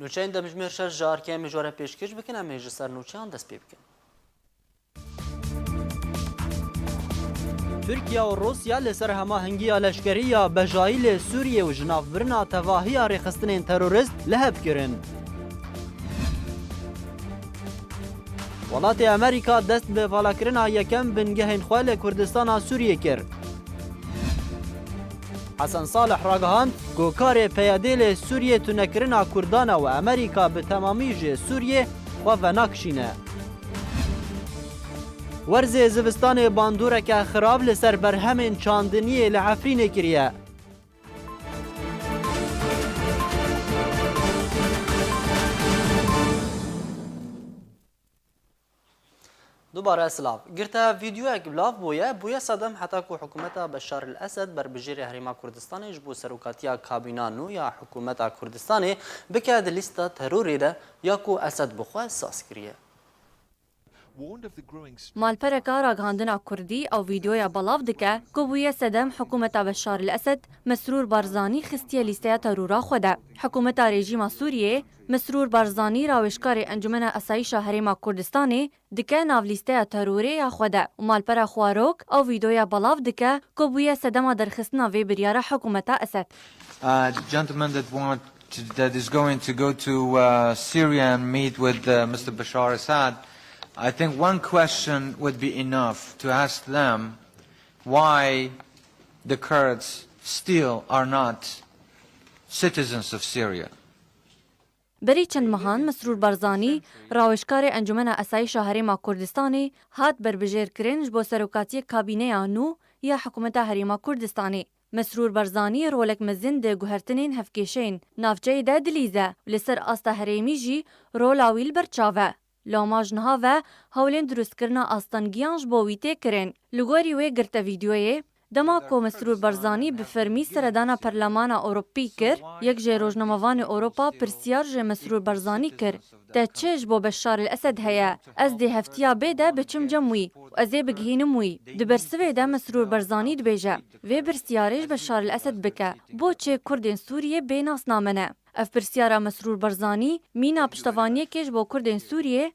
نوچین دمجمیر شش جار که مجوره پیشکش بکن اما جسر نوچیان دست پی بکن. ترکیه و روسیا لسر هماهنگی لشکری بجایل سوریه و جناف برنا تواهی رخصتن تروریست لهب کرن. ولات امریکا دست به والاکرنا یکم بنگهین خوال کردستان سوریه کرد. حسن صالح راگهاند گوکار پیادیل سوریه تونکرنا کردان و امریکا به تمامی سوریه و ناکشینه. ورز زوستان باندوره که خراب لسر برهم چاندنی لعفرین کریه. دوباره سلاف گرتا ویدیو اک بلاف بویا صدم حتی که حکومت بشار الاسد بر بجیر هریما کردستان جبو سروکاتیا کابینانو یا حکومت کردستان بکد لیست تروری ده یا کو اسد بخواه ساس کریه. مالپرکا راگهاندنا کردی او ویدیویا بلاف دکه گویا صدم حکومت بشار الاسد مسرور بارزانی خستیه لیسته ترورا خوده. حکومت رژیم سوریه مسرور بارزانی راوشکار انجمن اسایش هریما کردستان دکه ناو لیسته تروری یا خوده و مالپر خواروک او ویدیویا بلاف دکه گویا صدم درخستنا وی بریار حکومت اسد. Gentleman that is going to go to Syria and meet with Mr. Bashar Assad, I think one question would be enough to ask them why the Kurds still are not citizens of Syria. بری چند مهان مسرور بارزانی راوشکار انجمن اسایش هریما کردستانی هات بربجیر کرنج با سروکاتی کابینه آنو یا حکومت هریما کردستانی. مسرور بارزانی رولک مزین ده گوهرتنین هفکیشین نافجه ده دلیزه لسر آستا هریمی جی رولاویل برچاوه. لاماج نها و هولین درست کرنا آستانگیانج باویته کرن. لگوری وی گرت ویدیوی دما کو مسرور بارزانی به فرمی سردانا پرلمان اوروپی کر یک جه روزنامه‌وان اروپا پرسیار جه مسرور بارزانی کر تا چش بو بشار الاسد هيا از ده هفتیا بده بچم جموی و از بگهینم وی دبرسوی ده مسرور بارزانی دبیجه و برسیارش بشار الاسد بکه بو چه کردین سوریه بیناس نامنه اف پرسیارا مسرور بارزانی مینا پشتوانی کش بو کردین سوریه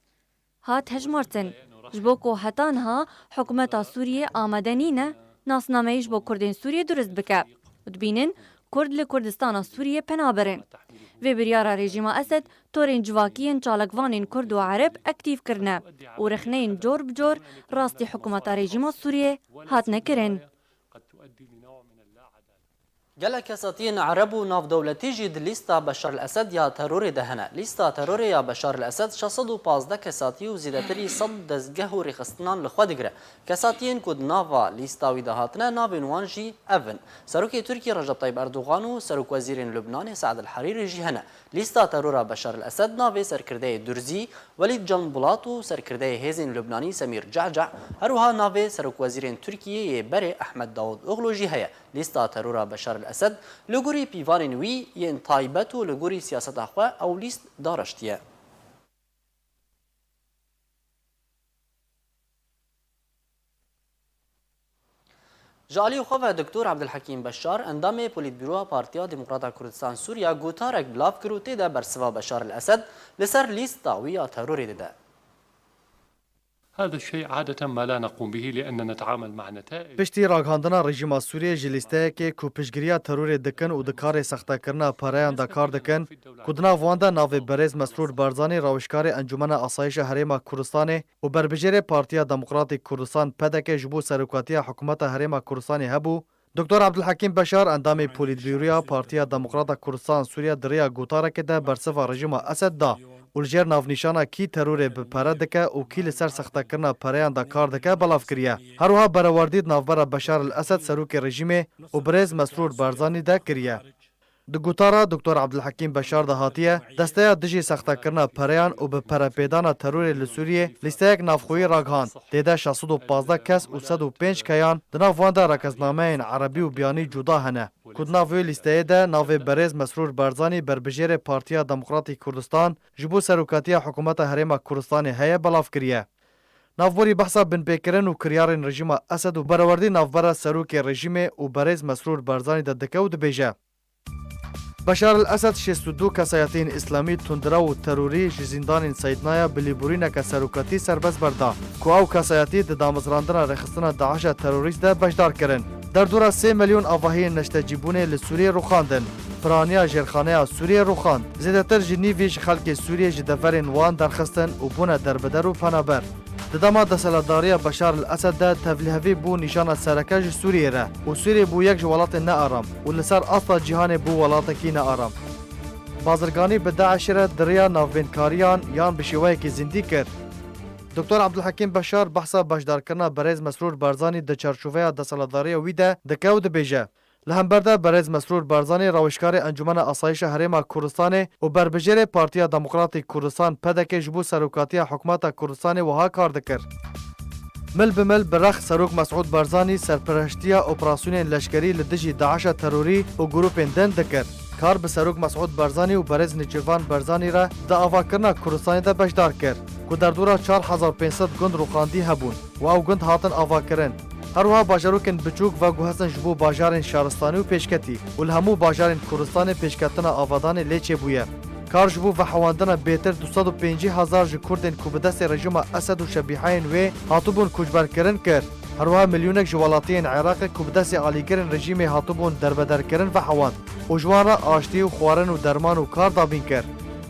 هات هجمارتن جبو کو هتانها حکومت سوریه آمدنی نه ناسنامه‌اش با کردین سوریه درست بکه. دبینن کرد لکردستان سوریه پنابرن. و بریارا رژیم اسد تورین جواکیین چالکوانین کرد و عرب اکتیف کرنه و رخنین جور بجور راستی حکومت رژیم سوریه هات نکرن. گله کساتین عرب و ناف دولتی جید لیستا بشار الاسد یا ترور دهنه. لیستا ترور یا بشار الاسد 615 کساتی و زیادتری 100 دزگه و ریخستنان لخوا دگره. کساتین کد ناوا لیستا وی دهاتنه ناوین وانجی اون. سروک ترکی رجب طیب اردوغان و سروک وزیر لبنان سعد الحریری جی هنه. لیستا ترور بشار الاسد ناوی سرکرده درزی ولید جان بولات و سرکرده هیزین لبنانی سمیر جعجع هروها ناوی سروک وزیر ترکیه بر احمد داود اغلو جی هیا. لیستا ترور بشار الاسد لگوری پیوان وی ین تایبت و لگوری سیاست اخواه او لیست دارشتیه. جالی خواه دکتر عبدالحکیم بشار اندام پولیت بیرو پارتیا دموکراتا کردستان سوریا گوتارک بلاف کروتی ده برسوا بشار الاسد لسر لیست تاوی تروری ده. هذا الشيء عادة ما لا نقوم به لأننا نتعامل مع نتائج. پشتی راگهاندنا رژیم سوریه جلیسته که کوپشگریا ترور دکن و دکار سخته کرنا پرایان دکار دکن کدنا واندا ناو برز مسرور بارزانی راوشکار انجمن آسایش هریما کردستان و بربجیر پارتیا دموکراتیک کردستان پدک جبو سروکاتی حکومت هریما کردستان هبو دکتر عبدالحکیم بشار اندام پولیت بیرویا پارتیا دموکراتا کردستان سوریه دریا گوتارک ده برسوا رژیم اسد دا ولجر نافنشانا کی ترور به پره دکه و کی لسر سخته کرنا پریان دا کار دکه بلاف کریه. هروها برواردید نافبر بشار الاسد سروک رژیم و برز مسرور بارزانی ده کریه. دگوتارا دکتر عبدالحکیم بشار دهاتیه دسته دجی سخته کرنا پریان و به پره پیدان ترور لسوریه لیسته یک نافخوی راگهاند دیده 615 کس و 105 کیان دناف وانده رکزنامه عربی و بیانی جدا هنه. کدناوی لیسته ده ناو برز مسرور بارزانی بربجیر پارتیا دموکراتیک کردستان جبو سروکاتی حکومت هریما کردستان هیا بلاف کریه. نافبری بحثا بن پیکرن و کریارن رژیم اسد و برواردی نافبر سروک رژیم و برز مسرور بارزانی ده دکه و دبیجه. بشار الاسد 62 کسایتین اسلامی تندرا و تروری ji زیندانên Seyidnaya bilîbûrîneke seroketî serbest berda ku ew kesayetî di damezrandina rêxistina Daişa terorîst de bejdar kirin. Derdora 3 milyon avahiyên neştecîbûnê li Sûriyê rûxandin. Piraniya jêrxaneya Sûriyê rûxand. Zêdetir ji nîvê ji xelkê Sûriyê ji deverên wan derxistin û bûne derbeder û penaber. Di dema deseladariya Beşar el-Esed de tevlihevî bû nîşana sereke ji Sûriyê re û Sûriyê bû yek ji welatên nearam û li ser asla cîhanê bû welatekî nearam. Bazirganî bi Daişê re diriya navbênkariyan yan bi şêweyekê zindî kir. Dr. Abdulhakim Beşar behsa beşdarkirina Berêz Mesrûr Barzanî di çarşûveya deseladariya wî de dike û dibêje. Li hember de Berêz Mesrûr Barzanî rawişkarê Encûmena Asayişa Herêma Kurdistanê û berbijêrê Partiya Demokratîk Kurdistan pedekê ji bo serokatiya Hikûmeta Kurdistanê wiha kar dikir. Mil bi mil bi rex Serok Mesûd Barzanî serpirehiştiya operasyonên leşkerî li dijî Daişa terorî û grûpên din dikir. Kar bi Serok Mesûd Barzanî û Berêz Nêçîrvan Barzanî re di avakirina Kurdistanê de beşdar kir ku derdora 4500 gund rûxandî hebûn û ew gund hatin avakirin. Her wiha bajarokên biçûk ve guhezin ji bo bajarên şaristanî û pêşketî û li hemû bajarên Kurdistanê pêşketina avadanê lê çêbûye. Kar ji bo vehewandina bêtir 250,000 ji Kurdên ku bi destê rejima Esed û şebîheyên wê hatibûn koçberkirin kir. Her wiha milyonek ji welatiyên Iraqê ku bi destê alîgirên rejîmê hatibûn derbederkirin vehewand û ji wan re aştî û xwarin û derman û kar dabîn kir.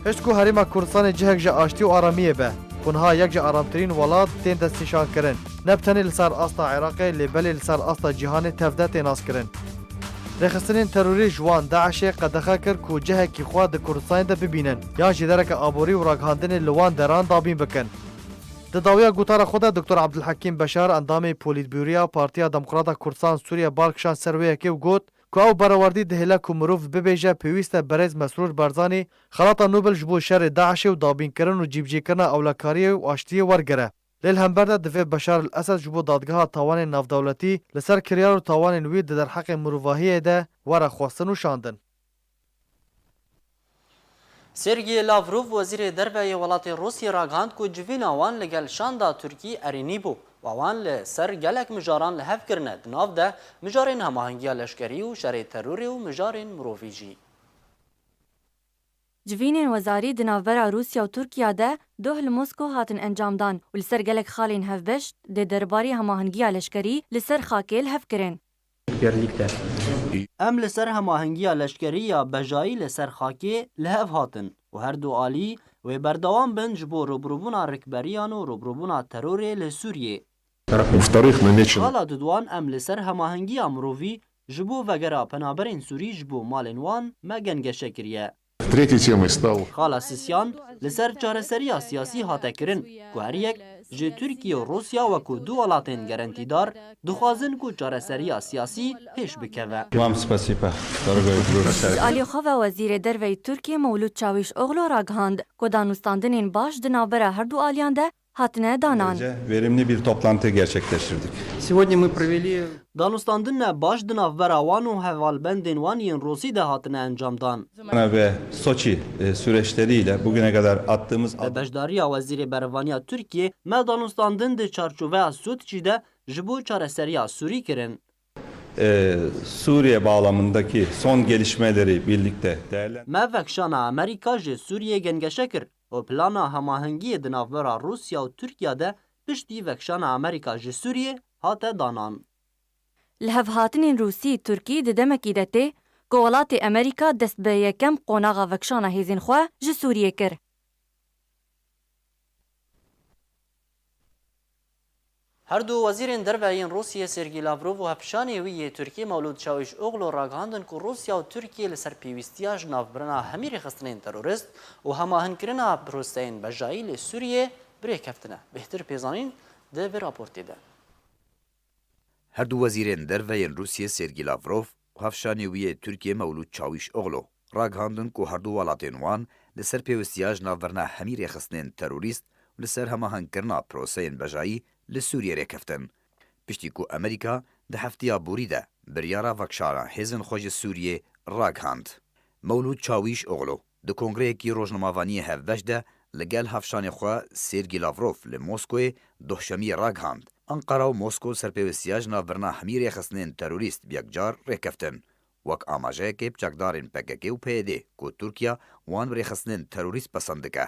Hişt ku Herêma Kurdistanê cihek ji aştî û aramiyê be. Kunha yek ji aramtirîn welat tên destnîşankirin. Ne bi tenê li ser asta Iraqê lê belê li ser asta cîhanê tevde tên naskirin. Rêxistinên terorî ji wan Daişê qedexe kir ku cihekî xwe di Kurdistanê de bibînin yan jî dereke aborî û raghandinê li wan deran dabîn bikin. Di dawiya gotara xwe de Dr. Abdulhakim Beşar endamê Polîtbûroya Partiya Demokrata Kurdistan Sûriye balkişan ser wê yekê û got ku ew berawerdî dihêle ku mirov bibêje pêwîst e Berêz Mesrûr Barzanî xelata Nobel ji bo şerê Daişê û dabînkirin û cîbicêkirina ewlekariyê û aştiyê wergere. Lêl hember de divê Beşar el-Esed ji bo dadgeha tawanên navdewletî li ser kiryar û tawanên wî di derheqê mirovahiyê de were xwestin û şandin. Sergey Lavrov wezîrê derveyê welatê Rusyê ragihand ku civîna wan li gel şanda Tirkî erînî bû û wan li ser gelek mijaran li hev kirine di nav de mijarên hemahengiya leşkerî û şerê terorê û mijarên mirovî jî. Civînên wezarî di navbera Rûsya û Tirkiye de doh li Moskow hatin encamdan û li ser gelek xalên hevbeş dê derbarî hemahengiya leşkerî li ser xakê li hev kirin. Em li ser hemahengiya leşkerî ya bejayî li ser xakê li hev hatin û her du alî wê berdewam bin ji bo rûbrûbûna rikberiyan û rûbrûbûna terorê li Sûriyê. Hala dudwan em li ser hemahengiya mirovî ji bo vegera penaberên Sûrî ji bo malên wan me gengeşe kiriye. Xala Sisyan li ser çareseriya siyasî hate kirin ku her yek ji Tirkiye û Rusya wekû du welatên gerentîdar dixwazin ku çareseriya siyasî pêş bikeve. Ji alî xwe ve wezîrê derveyê Tirkiye Mevlûd Çavuşoğlu ragihand ku danûstandinên baş di navbera her du aliyan de hatine danan. Verimli bir toplantı gerçekleştirdik. Danûstandinê baş di navbera wan û hevalbendên wan yên Rûsî de hatine encamdan. Ve Soçi süreçleriyle bugüne kadar attığımız Bi bejdariya wezîrê berevaniya Tirkiye me danûstandin di çarçoveya Sûtçî de ji bo çareseriya Sûrî kirin. Suriye bağlamındaki son gelişmeleri birlikte değerlendirdik. Me vekşana Amerîka ji Sûriyê gengeşe kir û plana hemahengiyê di navbera Rûsya û Tirkiye de piştî vekşana Amerîka ji Sûriyê hate danan. Li hev hatinên Rûsî Tirkî di demekî de tê ku welatê Amerîka dest bi yekem qonaxa vekşana hêzên xwe ji Sûriyê kir. Her du wezîrên derveyên Rûsyê Sergey Lavrov û hepşanê wî yê Tirkî Mevlûd Çavuşoğlu ragihandin ku Rûsya û Tirkiye li ser pêwîstiya ji navbirina hemî rêxistinên terorîst û hemahînkirina proseyên bejayî li Sûriyê birêkeftine. Bêhtir pêzanîn di vê raportê de. Her du wezîrên derveyên Rûsyê Sergey Lavrov û hevşanê wî yê Tirkiye Mevlûd Çavuşoğlu ragihandin ku her du welatên wan li ser pêwîstiya ji navbirina hemî rêxistinên terorîst û li ser hemahînkirina proseyên bejayî li Sûriyê rêkeftin. Piştî ku Amerîka di heftiya borî de biryara vekşana hêzên xwe ji Sûriyê ragihand. Mevlûd Çavuşoğlu di kongreyekî rojnamavaniyê hevbeş de li gel hevşanê xwe Sergey Lavrov li Moskowê dohşemiyê ragihand. Ankara û Moskow serpêwîstiya ji navbirina hemî rêxistinên terorîst bi yekcar rêkeftin وەک ئاماژەیەکێ بچەکدارên PKK و PYD ku Tirkiya wan bi rêxistinên terorîst pesend dike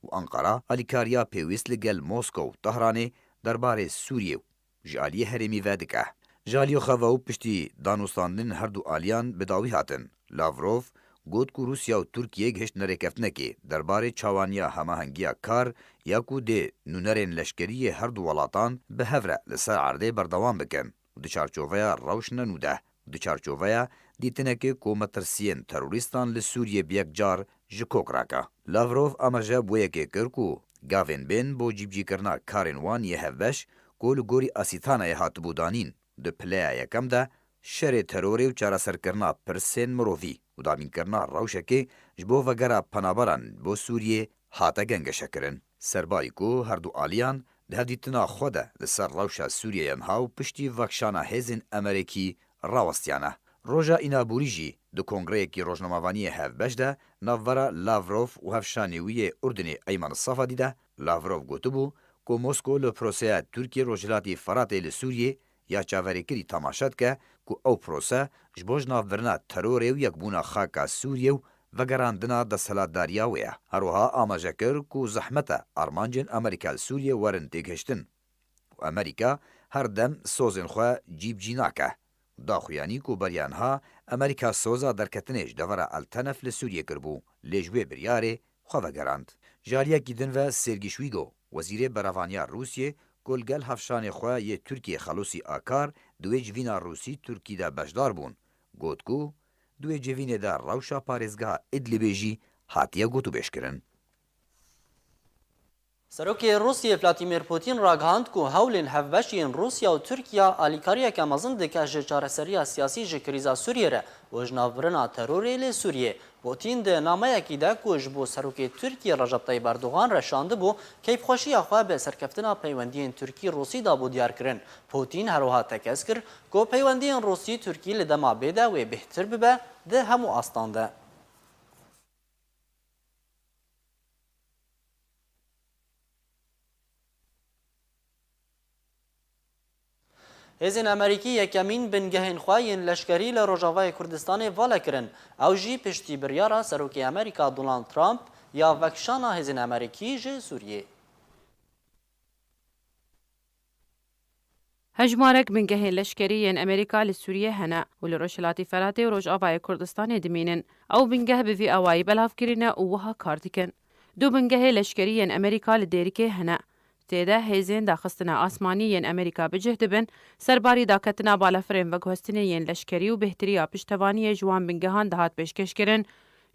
û Enqara alîkariya pêwîst li gel Moskow û Tehranê derbarê Sûriyê û ji aliyê herêmî ve dike. Ji aliyê xwe û piştî danûstandinên her du aliyan bi dawî hatin. Lavrov got ku Rusya û Tirkiye gihişt nerêkeftinekê derbarê çawaniya hemahengiya kar ya ku dê nûnerên leşkeriyê her du welatan bi hev re li ser erdê berdewam bikin û di çarçoveya rewşna nû de. Di çarçoveya dîtinekê ku metirsiyên terorîstan li Sûriyê bi yek car ji kok rake. Lavrov amaje bûyekê kir ku gavên bên bo cîbcîkirina karên wan yê hevbeş ku li gorî Asîtanayê hatibû danîn di pileya yekem de şerê terorê û çareserkirina pirsên mirovî û damînkirina rewşekê ji bo vegera penaberan bo Sûriyê hate gengeşekirin. Serbayî ku her du aliyan di hevdîtina xwe de li ser rewşa Sûriyeyên haw piştî vekşana hêzên Amerîkî rawestiyane. Roja înaborî jî di kongreyekî rojnamavaniyê hevbeş de navbera Lavrov û hevşanê wî yê Urdunê Eyman Safadî de Lavrov gotibû ku Moskow li proseya Tirkiye Rojhilatê Feratê li Sûriyê ya çaverêkirî temaşe dike ku ew prose ji bo ji navbirina terorê û yekbûna xaka Sûriyê û vegerandina desthilatdariya wê ye. Herwiha amaje kir ku zehmeta armancên Amerîka li Sûriyê werin têgihiştin û Amerîka her dem sozên xwe cîbcî nake. Daxuyanî ku beriyanha Amerîka soza derketinê ji devera Eltenef li Sûriyê kirbû lê ji wê biryarê xwe vegerand. Ji aliyekî din ve Sergî Şwîgo, wezîrê beravaniya Rûsyê ku li gel hevşanê xwe yê Tirkiye Xelûsî Akar di wê civîna Rûsî Tirkî de beşdar bûn. Got ku di wê civînê de rewşa parêzgeha Idlibê jî hatiye gotûbêjkirin. Serokê Rûsyê Vladimir Putin ragihand ku hewlên hevbeşiyên Rûsya û Tirkiya alîkariyeke mezin dike ji çareseriya siyasî ji krîza Sûriyê re û ji navbirina terorê lê Sûriyê. Putin di nameyekî de ku ji bo serokê Tirkiye Recep Tayyip Erdogan re şandibû keyfxweşiya xwe bi serkeftina peywendiyên Tirkî-Rûsî da bû diyar kirin. Putin herwiha tekez kir ku peywendiyên Rûsî-Tirkî li dema bêde wê bêhtir bibe di hemû astan de. Hêzên Amerîkî yekemîn bingehên xwe yên leşkerî li Rojavayê Kurdistanê vala kirin. Ew jî piştî biryara Serokê Amerîka Donald Trump ya vekşana hêzên Amerîkî ji Sûriyê. Hejmarek bingehên leşkerî yên Amerîka li Sûriyê hene û li Rojhilatê Feratê û Rojavayê Kurdistanê dimînin. Ew bingeh bi vî awayî belav kirine û wiha kar dikin. Du bingehê leşkerî yên Amerîka li Dêrikê hene. Têde hêzên daxistina asmanî yên Amerîka bicih dibin, serbarî daketina balafirên veguhestinê yên leşkerî û bêhteriya piştevaniyê ji wan bingehan dihat pêşkêşkirin,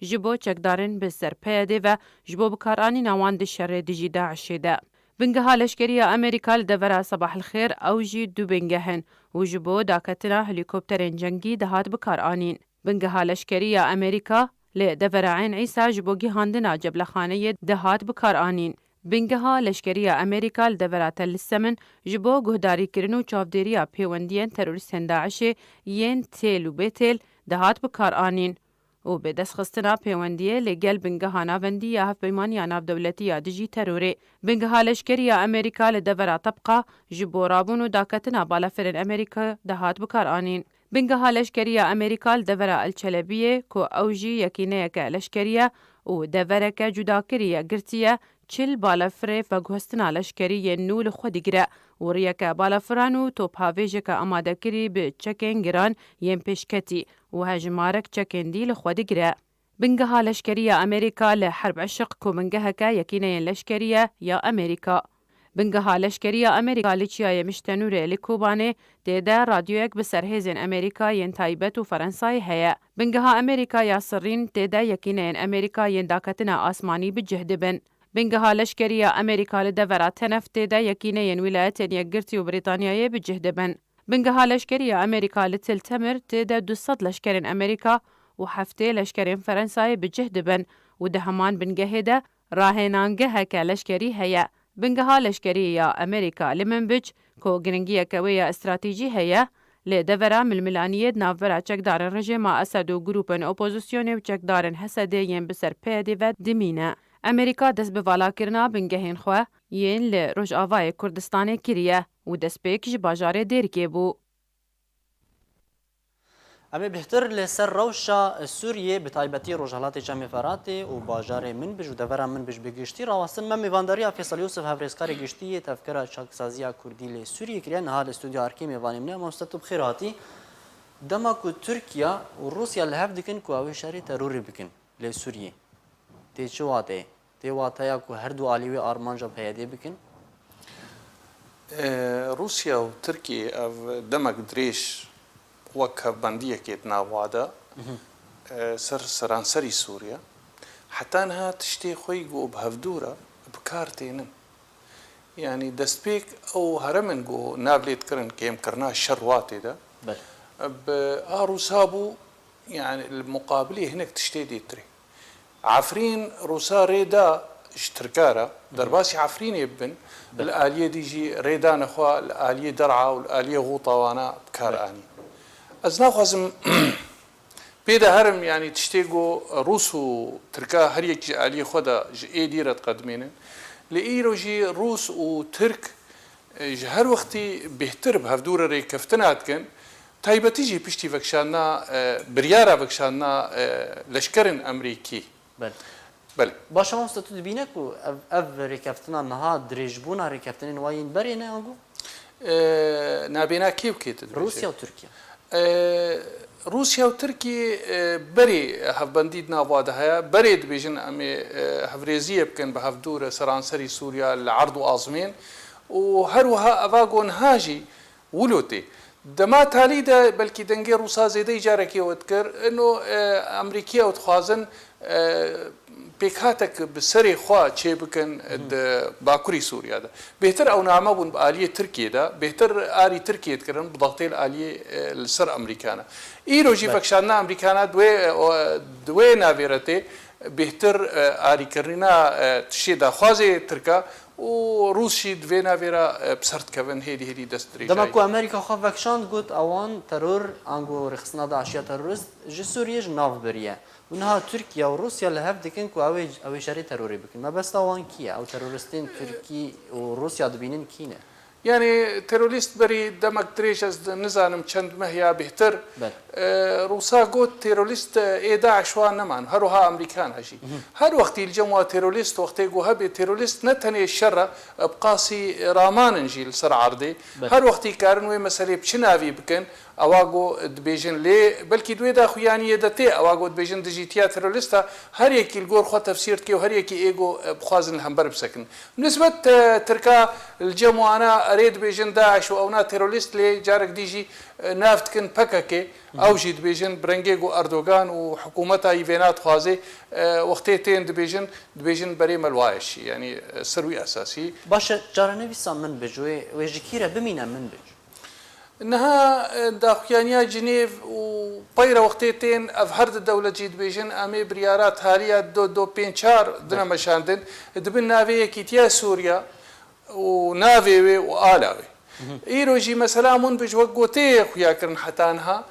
ji bo çekdarên bi ser PYD ve ji bo bikaranîna wan di şerê dijî Daişê de. Bingeha leşkeriya Amerîka li devera Sabahilxêr ew jî du bingehin û ji bo daketina helîkopterên cengî dihat bikaranîn. Bingeha leşkeriya Amerîka li devera Ên Îsa ji bo gîhandina ceblexaneyê dihat bikaranîn. Bingeha leşkeriya Amerîka li devera Tel Semin ji bo guhdarîkirin û çavdêriya pêwendiyên terorîstên Daişê yên têl û bêtêl dihat bikaranîn û bê destxistina pêwendiyê lê gel bingeha navendî ya hevpeymaniya navdewletî dijî terorê. Bingeha leşkeriya Amerîka li devera Tebqa ji bo rabûn û daketina balafirên Amerîka dihat bikaranîn. Bingeha leşkeriya Amerîka li devera Elçelebiyê ku ew jî yekîneyeke leşkeriye û devereke cudakirî girtiye çil balafirê veguhestina leşkerî yên nû li xwe digire û riyeke balafiran û tophavêjeke amadekirî bi çekên giran yên pêşketî û hejmarek çekên dî li xwe digire. Bingeha leşkeriya Amerîka li herb eşiq ku bingeheke yekîneyên leşkeriye ya Amerîka. Bingeha leşkeriya Amerîka li çiyayê Miştenûrê li Kobanê têde radyoyek bi ser hêzên Amerîka yên taybet û Frensayê heye. Bingeha Amerîka ya Sirrîn têde yekîneyên Amerîka yên daketina asmanî bicih dibin. Bingeha leşkeriya Amerîka li devera Tenef têde yekîneyên Wilayetên Yekgirtî û Brîtanyayê bicih dibin. Bingeha leşkeriya Amerîka li Til Temir têde 200 leşkerên Amerîka û heftê leşkerên Frensayê bicih dibin û di heman bingehê de rahênangeheke leşkerî heye. Bingeha leşkerî ya Amerîka li Minbic ku giringiyeke wê ya stratîjî heye, lê devera milmilaniyê navbera çekdarên rejima Esed û grûpên opozisyonê û çekdarên Hesedê yên bi ser PYD ve dimîne. Amerîka dest bi valakirina bingehên xwe yên li Rojavayê Kurdistanê kiriye û destpêk ji bajarê Dêrikê bû. ئەمێ بهتر لەسەر ڕەوشە سووریێ بتایبەتی ڕۆژهڵاتی چەمی فەراتێ و باژارێ من بژ و دەڤەرە من بژ بگشتی ڕاوەستن مە میوانداریە فێسەل یوسف هەڤرێزکاری گشتیە تەفکەرە چاکسازیە کوردی لێ سووریە کریا نەها لە ستودیۆ ئارکی میوانی منە مامۆستا تو بخێر هاتی دەما ku Tirkiya û Rusya li hev dikin ku ew ê şerê terorê bikin lê Sûriyê tê çi watê tê wateya ku her du alî wê armanca peyedê bikin رووسیا و ترکی ئەv demek dirêj wek hevbendiyekê navada ser seranserî Sûriya heta niha tiştê xwe got bi hevdûra bi kar tênin yanî destpêk ew heremin got nav lê dikirin kêmkirina şer watê de bi a Rûsa bû yani li muqabilê hinek tiştê dêtirê Efrîn Rûsa rêda ji Tirkara derbasî Efrînê bibin li aliyê dî jî rêdana xwe li aliyê der'a û li aliyê Ghûta wana bikar anî ez naxwazim pê de herim yanî tiştê got Rûs û Tirka her yek ji aliyê xwe de ji êdî re diqedimênin li îro jî Rûs û Tirk ji her wextî bêhtir bi hevdûra rêkeftina dikin taybetî jî piştî vekşana biryara vekşana leşkerên Emerîkî بله باشه مامۆستا تو dibîne ku ev rêkeftina niha dirêjbûna rêkeftinên wayên berê ne ango nabêna kê bikê Rusya û Tirkiye Rusya û Tirkiye berê hevbendî di nava de heye berê dibêjin em ê hevrêziyê bikin bi hevdûra seranserî Sûriya li erd û azmên û her wiha eva got niha jî wilo tê dema talî de belkî dengê Rûsa zêdeyî carekê we dikir ino Emerîkî ew dixwazin pêkhatek bi serê xwe çê bikin di bakurî Sûriya de bêhtir ew name bûn bi aliyê Tirkiye de bêhtir arî Tirkiye dikirin bi dextê li aliyê li ser Emerîkan e îro jî vekşandina Emerîkana di wê navê re tê bêhtir arîkirîna tişê daxwazê Tirka û Rûs jî di vê navê re bi ser dikevin hêdî hêdî dest dirêj dema ku Amerîka xwe vekşand got ewan teror ango rêxistina Daişiya terorist ji Sûriyê ji nav biriye û niha Tirkiye û Rusya li hev dikin ku ew ê şerê terorê bikin mebesta wan kî ye ew teroristên Tirkî û Rusya dibînin kî ne yani terorîst berî demek dirêj ez nizanim çend mehiya bêhtir Rûsa got terorîst ê Daeş wan neman her wiha Emerîkan hejî her wextî li cem wa terorîst wextê got hebe terorîst ne tenê şerre bi qasî ramanin jî li ser erdê her wextî karin wê meselê bi çi navî bikin ewa got dibêjin lê belkî di wê daxuyaniyê de tê ewa got dibêjin dijîtiya terorîsta her yekî li gor xwe tefsîr dike û her yekî ê got bixwazin li hember bisekin nisbet Tirka li cem wana erê dibêjin Daeş û ewna terorîst lê carek dî jî nav dikin pekekê ew jî dibêjin bi rengê got Erdogan û hikûmeta yî vêna dixwaze wextê tên dibêjin berê melwayişî yanî ser wî esasî başe caranivîsa min bij wê ji kî re bimîne min bij niha daxuyaniya Cinêv û peyra wextê tên ev her di dewlet jî dibêjin em ê biryara tariya 2-4 dine meşandin dibin navê yekîtiya Sûriya û navê wê û ala wê îro jî mesela min bij wek gotê xuya kirin heta niha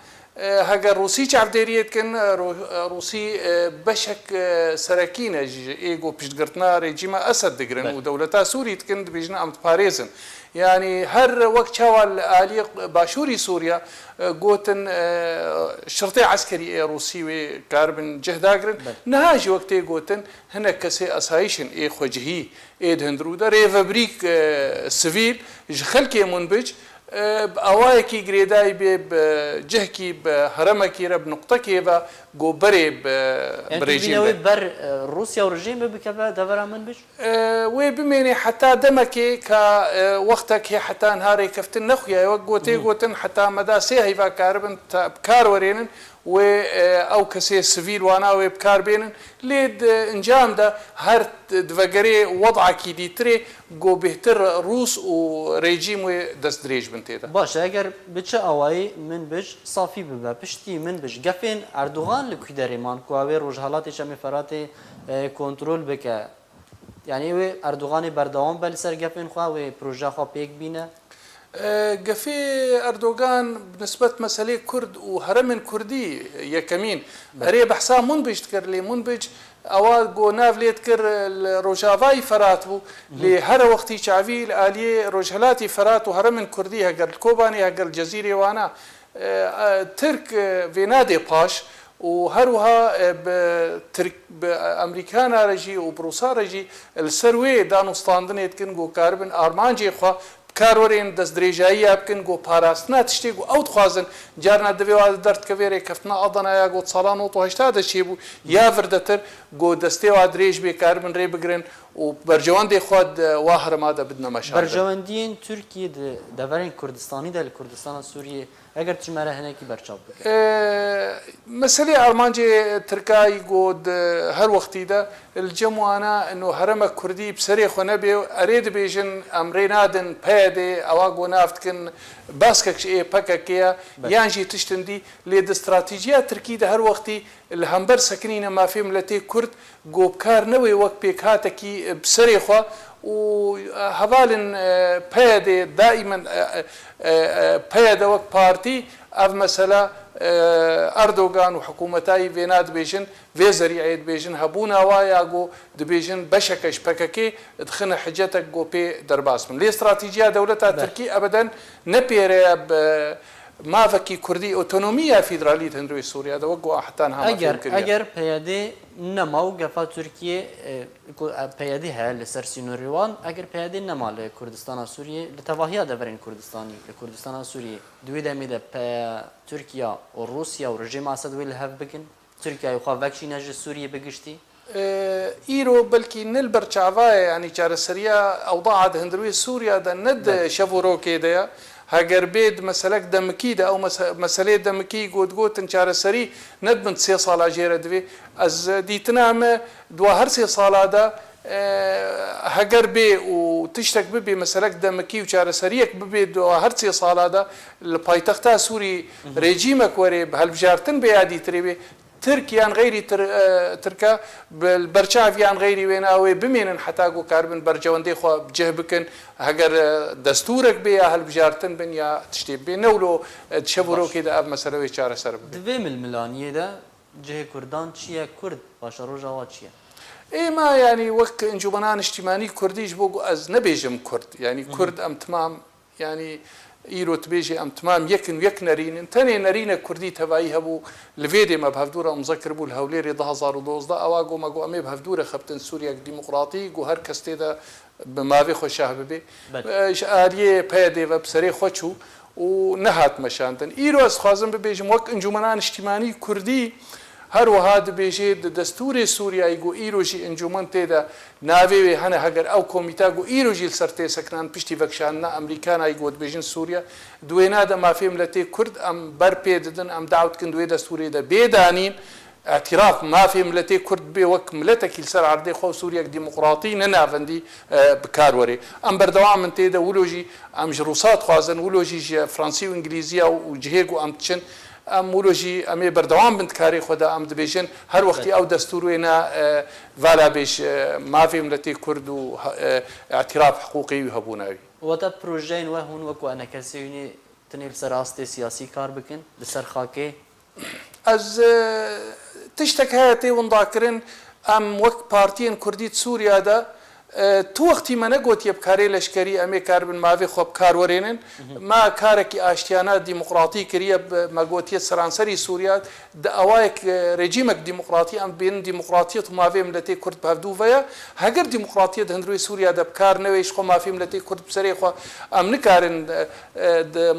heger Rûsî çavdêriyê dikin Rûsî beşek serekîne ji ê got piştgirtina rejîma Esed digirin û dewleta Sûrî dikin dibêjin em diparêzin yani her wek çawa li aliyê başûrî Sûriya gotin şirtê eskerî ê Rûsî wê karibin cih dagirin niha jî wek tê gotin hinek kesê esayîşin ê xwecihî ê dihindrû de rêveberîk sivîl ji xelkê min bic awayekî girêdayî bê bi cihkî bi heremekî re bi nuqtekê ve got berê bi rejîm wê ber Rusya û rejîmê bikeve devera min bij wê bimênê heta demekê ka wextekê heta niha rêkeftin nexuya wek gotê gotin heta meda sê heyva karibin bikar werênin wê ew kesê sivîl wana wê bikar bênin lê encam de her divegerê wedekî dîtirê got bêhtir Rûs û rejîm wê dest dirêj bin tê de baş eger biçe awayî min bij safî bibe piştî min bij gefên Erdogan li ku derê man ku ew ê rojhilatê çemê feratê kontrol bike yani wê Erdoganê berdewam be li ser gefên xwe wê projeya xwe pêk bîne gefê Erdogan nisbet meselê Kurd û heremên Kurdî yekemîn erê behsa min bij dikir lê min bij ewa got nav lê dikir li Rojavayî Ferat bû lê her wextî çavî li aliyê rojhilatî Ferat û heremên Kurdî heger li Kobanê heger li Cezîrê wana ترک وێنادێ پاش و هەروها ئەمریکانا ڕێژی و بروسا ڕێژی لەسەر وێ دانوستاندنێتکن گۆکار بن ئارمانجێ خوا کارۆرێن دەست درێژایی بکەن گۆ پاراستنا تشتێک و ئەو دخوازن جارنا دەبێوا دەردکەوێرێ کەفتنا ئەڵدەنایا گۆ ساڵان و هشتا دەچێ بوو یا وردەتر گۆ دەستێوا درێژ بێ کار بن ڕێ بگرن و بەرجەوەندێ خۆت وا هەرمادە بدنەمەشان بەرژەوەندیین تورکی دەڤەرین کوردستانی دا لە کوردستانە سووریە ئەگەر تژمارە هەنێکی بەرچاو بکە مەسلەی ئارمانجێ ترکایی گۆد هەر وەختیدا الجەموانە ئەنۆ هەرەمە کوردی بسەرێ خۆ نەبێ ئەرێ دەبێژن ئەمرێ نادن پێدێ ئەوا گۆ نافتکن باسکەکش ئێ پەکەکەیە یانژی تشتندی لێ دەستراتیژیا ترکیدا هەر وەختی لە هەمبەر سەکنینە مافێ ملەتێ کورد گۆبکار نەوەی وەک پێکاتێکی بسەرێ خۆ و هەواڵن پێدێ دائیمەن پێدە وەک پارتی ئەف مەسەلا ئەردۆگان و حکوومەتایی وێنا دەبێژن وێ زەریعەیە دەبێژن هەبوو ناوایە گۆ دەبێژن بەشەکەش پەکەکێ دخنە حجەتێک گۆ پێ دەرباس بن لێ استراتیژیا دەوڵەتە ترکی ئەبەدەن نەپێرەیە مافەکی کوردی ئۆتۆنۆمیە فیدرالی هەندروی سووریا دەوە گۆ حتان ئەگەر پەیادێ نەما و گەفا تورکیە پەیادی هەیە لەسەر سینۆریوان ئەگەر پەیادێ نەما لە کوردستانە سووریە لە تەواهیا دەبەرین کوردستانی لە کوردستانە سووریە دوێ دەمێدە تورکیا و رووسیا و ڕژێ ماسە دوێ لە هەف بکن تورکیا وخوا ڤەکشی نەژە سووریە بگشتی ئیرۆ بەلکی نل بەرچاوایە ینی چارەسەریە ئەوضاعات هەندروی سووریادا نەد شەڤ و ڕۆکێدەیە هەگەر بێت مەسەلەك دەمکیدا ئەو مەسلەی دەمکی گوتگوتن چارەسەری نەبن 3 ساڵا ژێرە دوێ ئەس دیتنامە دو هەر 3 ساڵادا هەگەر بێ و تشتێک ببێ مەسەلەك دەمکی و چارەسەریەک ببێت دو هەر 3 ساڵادا لە پایتەختا سووری ڕێجیمەک وەرێ هەلبژارتن بە یادی ترێوێ ترکیان غیری ترکە بەرچاویان غیری وێناوێ بمێنن حتا گۆ کاربن بەرجەوەندەی خۆ بجێ بکەن هەگەر دەستورێک بێ یا هەلبژارتن بن یا تشتێ بێ نەولۆ شەبڕۆکێدا ئەف مەسەلەوەی چارەسەر بن دوێ ململانیەدا جهێ کوردان چییە کورد باشە ڕۆژاوا چییە ئێمە ینی وەک ئەنجومەنان نیشتیمانی کوردیش بۆ ئەس نەبێژم کورد ینی کورد ئەم تمام ینی ئیرۆ تبێژێ ئەم تمام یەکن یەک نەرینن تەنێ نەرینە کوردی تەوایی هەبوو لەوێ دێمە بەهەفتوورە ئەمزە کردبوو لە هەولێری 2012 ئەوا گۆمەگۆ ئەمێ بەهەفتوورە خەبتن سووریەک دیموقراتی گو هەر کەس تێدا بماوێ خۆشاه ببێ ئاریێ پێدێڤە بسەرێ خۆچوو و نەهات مەشاندن ئیرۆ ئەسخوازم ببێژم وەک ئەنجومەنان نیشتیمانی کوردی هەروەها دەبێژێت دەستوری سووریایی گو ئیرۆژی ئەنجومەن تێدا ناوێوێ هەنە هەگەر ئەو کۆمیتا گو ئیرۆژی سەر تێسەکنان پشتی بەکشاننا ئەمریکانایی گۆ دەبێژن سووریا دوێنادە مافێم لە تێ کورد ئەم بەر پێ ددن ئەم داوتکن دوێ دەستوریدا بێدانین اعتراف مافێم لە تێ کورد بێ وەک ملەتێکی سەر عردەی خۆ سووریەک دیموقراتی نەناوەندی بکاروەرێ ئەم بەردەوام من تێدا ولۆژی ئەم ژڕوسات خوازن ولۆژی فرانسی و ئینگلیزیە و جهێگ و ئەم چن ئەم ولۆژی ئەمێ بەردەوام بن کاری خۆدا ئەم دەبێژن هەر وەختی ئەو دەستور وێنە ڤالابێژ مافێم لە تێ کورد و اعتراف حقوقی هەبووناوی وەتە پرۆژەین وە هون وەکو ئەنە کەسێنی تنێ لەسەر ڕاستی سیاسی کار بکەن لەسەر خاکێ ئەس تشتێک هەیە تێ ونداکردن ئەم وەک پارتیên کوردی سووریادا تو وەختی مە نەگوتیە بکارێ لەشکری ئەمێ کار بن ماوێ خۆ بکاروەرێنن ما کارێکی ئاشتیانە دیموقراتی کردە مەگوتیە سەرانسەری سووریا ئەوایەک ڕێجیمێک دیموقراتی ئەم بێن دیموقراتیت و ماوێم لە تێ کورد بەهەفتووڤەیە هەگەر دیموقراتیت هەندروی سووریا دە بکارنەوەیش خۆ مافیم لە تێ کورد بسەرێ خۆ ئەم نکارن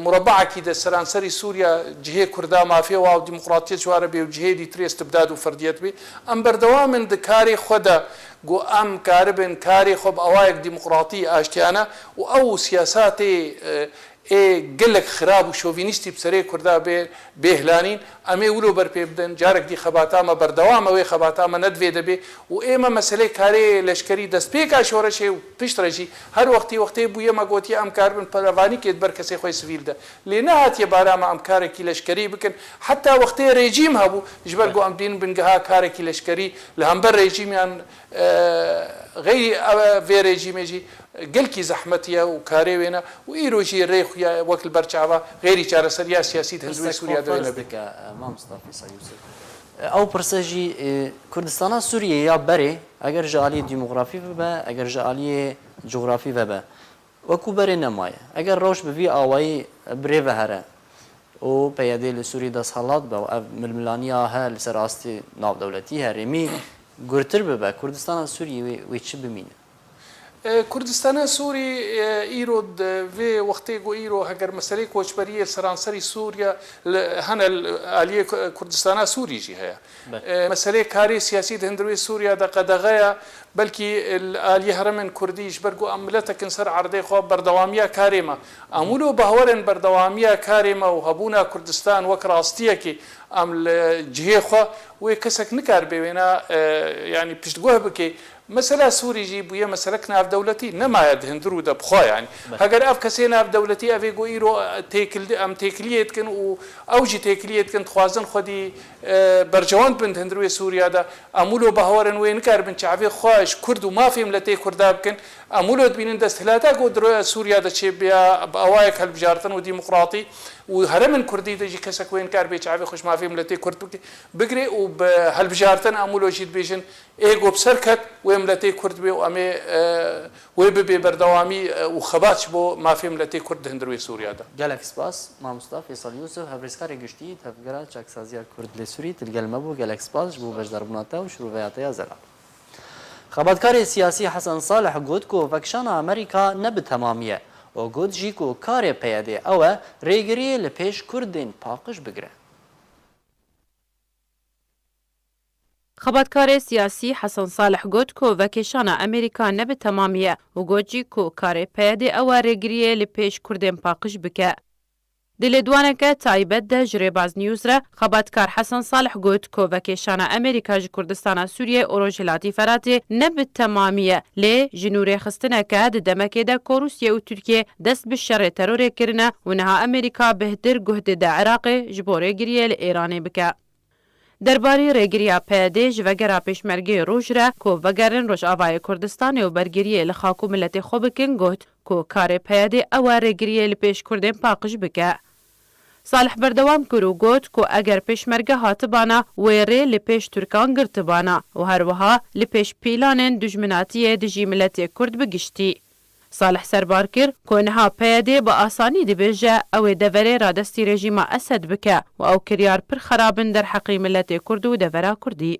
مربعکی دە سەرانسەری سووریا جهێ کووردا مافێ و دیموقراتیت جوارە بێ و جهێدی ترێست بداد و فەردیەت بێ ئەم بەردەوامن دکاری خۆدا گو ئەم کاربن کاری خۆب ئەوایەک دیموقراتی ئاشتیانە و ئەو سیاساتی gelek xirab û şovînîstî bi serê Kurda bêhlanîn em ê wilo berpê bidin carek dî xebata me berdewam wê xebata me nedivê dibê û ême meselê karê leşkerî destpêka şoreşê û pişt re jî her wextî wextê bûye me gotiye em karbin pelevanîkê ber kesê xwe sivîl de lê nehatiye bara me em karekî leşkerî bikin heta wextê rejîm hebû ji ber got em dîn bingeha karekî leşkerî li hember rejîmiyan غير في ريجيمي قلكي زحمتيا وكاريوينا وإيروجي ريخ يا وكل برشاوا غير شارع سريا سياسي هندوي سوريا دوينا بك ما مصطفى يوسف او برسجي كردستان سوريا يا بري اگر جالي ديموغرافي ببا اگر جالي جغرافي ببا وكو بري نمايه اگر روش بفي اواي بري بهره و پیاده لسوری دست حالات به و ململانیا ها لسر آستی ناو دولتی ها رمی گرتر ببه کردستان سوری وی چی بمینه؟ کردستان سوری ایرو و وقتی گو ایرو هگر مسئله کوچبری سرانسری سوریا هن علیه کردستان سوری جی هیا مسئله کاری سیاسی هندروی سوریا دا قدغیا بلکی علیه هرمن کردیش برگو عملت کنسر عرضه خواب بردوامیا کاری ما امولو بهورن بردوامیا کاری ما و هبونا کردستان وک راستیه کی عمل جهه خو و کسک نکار ببینا یعنی پشتگوه بکی مسألة سوري جي بويا مسألة ناف دولتي نما يدهندرو ده بخوا يعني هاجر أف كسي ناف دولتي أفي جو إيرو تيكليت كن و أوجي تيكليت كن خوازن خدي برجوان بنت هندروي سوريا ده أمولو بهورن وين كار بن شعبي خواش كردو ما في ملتي كرداب كن أمولو بينن دستهلاتا قدروا سوريا ده شيء بيا بأوايك هالبجارتن وديمقراطي وهرمن كردي تجي كسك وين كار بيشعبي خوش ما في ملتي كرد بقري وبهالبجارتن أمولو جيت بيجن إيجو بسركت وملتي كرد بي وأمي ويبي بردوامي وخباتش بو ما في ملتي كرد هندروي سوريا ده. جالك سباس مع مصطفى فيصل يوسف هفرسكاري جشتي هفجرا شاك سازيا كرد لسوري تلقى المبو جالك سباس بو بجدار بناتا وشروفياتيا زرع. خبركاري سياسي حسن صالح قدكو فكشانا أمريكا نب تمامية وقد جيكو كاري بيادي أو ريجري لبيش كردين باقش بقرأ. خبرکار سیاسی حسن صالح گوت کو وکیشان امریکا نب تمامیه و گوجی کو کار پیاده او رگریه لپیش کردن پاقش بکه. دل دوانکه تایبت ده جریباز نیوز را خبرکار حسن صالح گوت کو وکیشان امریکا ج کردستان سوریه اوروجلاتی فراتی نب تمامیه لی جنور خستنه که دمکه ده روسیه و ترکیه دست به شر ترور کرنه و نها امریکا بهتر گهد ده عراق جبوره گریه لایران بکه. درباره رگریا پیاده جوگرا پیشمرگی روش را که وگرن روش آوای کردستان و برگریه لخاکو ملت خوب کن گوت که کار پیاده او رگریه لپیش کردن پاقش بکه. صالح بردوام کرو گوت که اگر پیشمرگه هاتبانا ویره لپیش ترکان گرتبانا و هر وها لپیش پیلانن دجمناتی دجی ملت کرد بگشتی. صالح سربار کر که انها پیاده با آسانی دبیجه او دوره را دستی رژیم اسد بکه و او کریار پر خرابن در حقی ملت کرد و دوره کردی.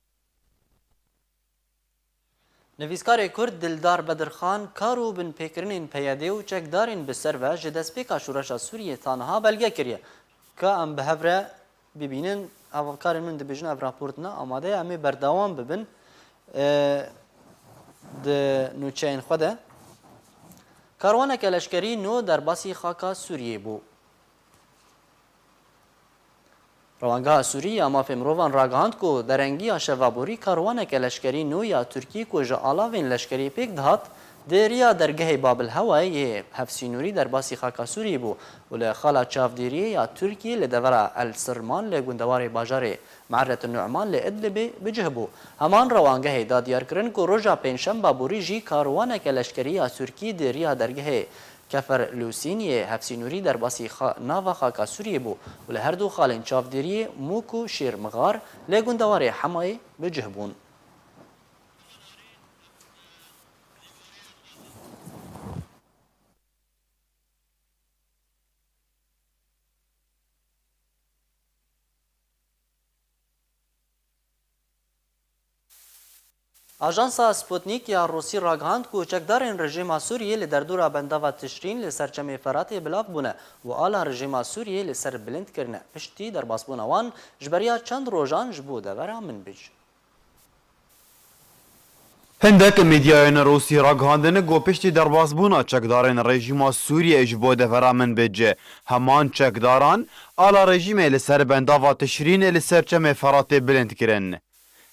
نویسکار کرد دلدار بدرخان کارو بن پیکرنین پیاده و چکدارین بسر و جدست پیکا شورش سوریه تانها بلگه کریه که ام بهوره ببینن افکار من دبیجن اف راپورتنا آماده امی بردوام ببن ده نوچین خوده کاروانک لشکری نو در باسی خاکا سوریه بو. روانگاه سوریه اما فمروان راگاند کو درنگی شوابوری کاروانک لشکری نو یا ترکی کو جا آلاوین لشکری پیک دهات دریا درگه بابل هوایی هفسینوری در باسی خاکا سوریه بو ولی خالا چافدیری یا ترکی لدورا السرمان لگوندوار باجار معرة النعمان لإدلب بجهبو همان روانگه دا دیار کرن کو روژا پینشم بابوری جی کاروانک لشکری ترکی دریا درگه کفر لوسینی هفسینوری در باسی ناوا خاکا سوریه بو ولی هر دو خالین چافدیری موکو شیر مغار لگوندوار حمای بجهبون. آژانسا سپوتنیک یا روسی راگهاند کو چکدارین رژیم سوریه لی در دورا بنداوا تشرین لی سرچمی فراتی بلاف بونه و آلا رژیم سوریه لی سر بلند کرنه پشتی در باسبون وان جبریا چند روژان جبو دورا من بج. هندک میدیاین روسی راگهاندن گو پشتی در باسبونا چکدارین رژیم سوریه جبو دورا من بج همان چکداران آلا رژیم لی سر بنداوا تشرین لی سرچمی فراتی بلند کرنه.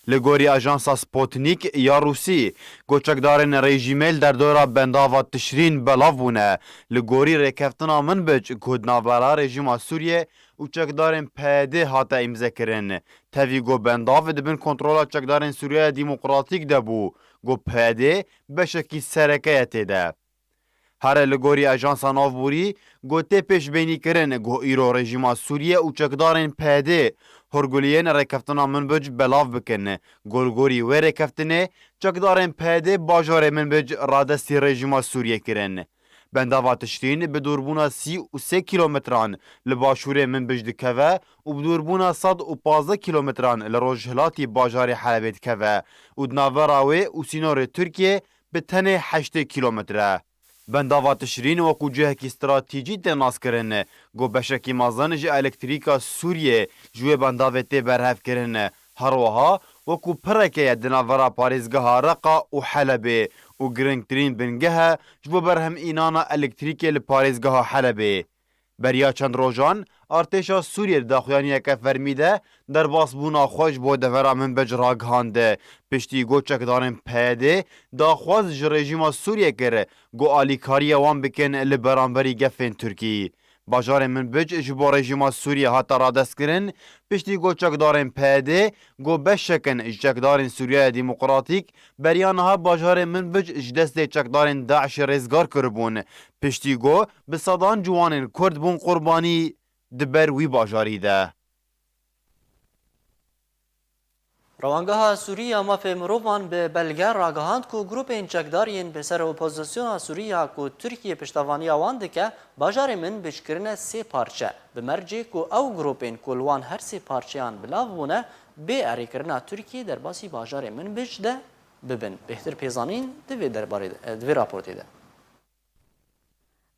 لگوری آژانسا سپوتنیک یا روسی گوچکدارین رژیمل در دورا بنداوا تشرین بلاف بونه لگوری ریکفتنا من بج کودناورا رژیم سوریه و چکدارین پیاده هاتا امضا کرن تاوی گو بنداو دبن کنترولا چکدارین سوریه دیموکراتیک دبو گو پیاده بشکی سرکیت ده. هر لگوری آژانسا نافبوری گوته پیش بینی کرن گو ایرو رژیم سوریه و چکدارین پیاده هرگولین ریکفتنا من بج بلاف بکنه گلگوری و ریکفتنه چکدارین پیاده باجار من بج رادستی رژیم سوریه کرن. bendava tiştîn bi dûrbûna 33 kilometran li başûrê Minbij dikeve û bi dûrbûna 115 kilometran li rojhilatî bajarê Helebê dikeve û di navbera wê û sînorê Tirkiye bi tenê 8 kilometre. Bendava tişrîn wekû cihekî stratîjî tê naskirin, got beşekî mezin ji elektrîka Sûriyê ji wê bendavê tê berhevkirin. Her wiha wekû pireke ye di navbera parêzgeha Reqa û Helebê û girngtirîn bingehe ji bo berhemînana elektrîkê li parêzgeha Helebê. Beriya çend rojan, artêşa Sûriye daxuyaniyeke fermî de derbasbûna xwe ji bo devera Minbij ragihand. Piştî got çekdarên PYD daxwaz ji rejîma Sûriye kir got alîkariya wan bikin li beramberî gefên Tirkî. Bajarê Minbij ji bo rejîma Sûriye hata radestkirin, piştî got çekdarên PYD got beşekin ji çekdarên Sûriya Demokratîk beriya niha bajarê Minbij ji destê çekdarên Daişê rêzgar kiribûn. Piştî got bi sedan ciwanên Kurd bûn qurbanî di ber wî bajarî de. Rawangeha Sûriya mafê mirovan bi belge ragihand ku grupên çekdariyên bi ser opozisyona Sûriya ku Tirkiye piştevaniya wan dike bajarê Minbij kirine sê parçe. Bi mercê ku ew grupên ku li wan her sê parçeyan bilav bûne bê erêkirina Tirkiye derbasî bajarê Minbij de bibin. Bêhtir pêzanîn di vê raportê de.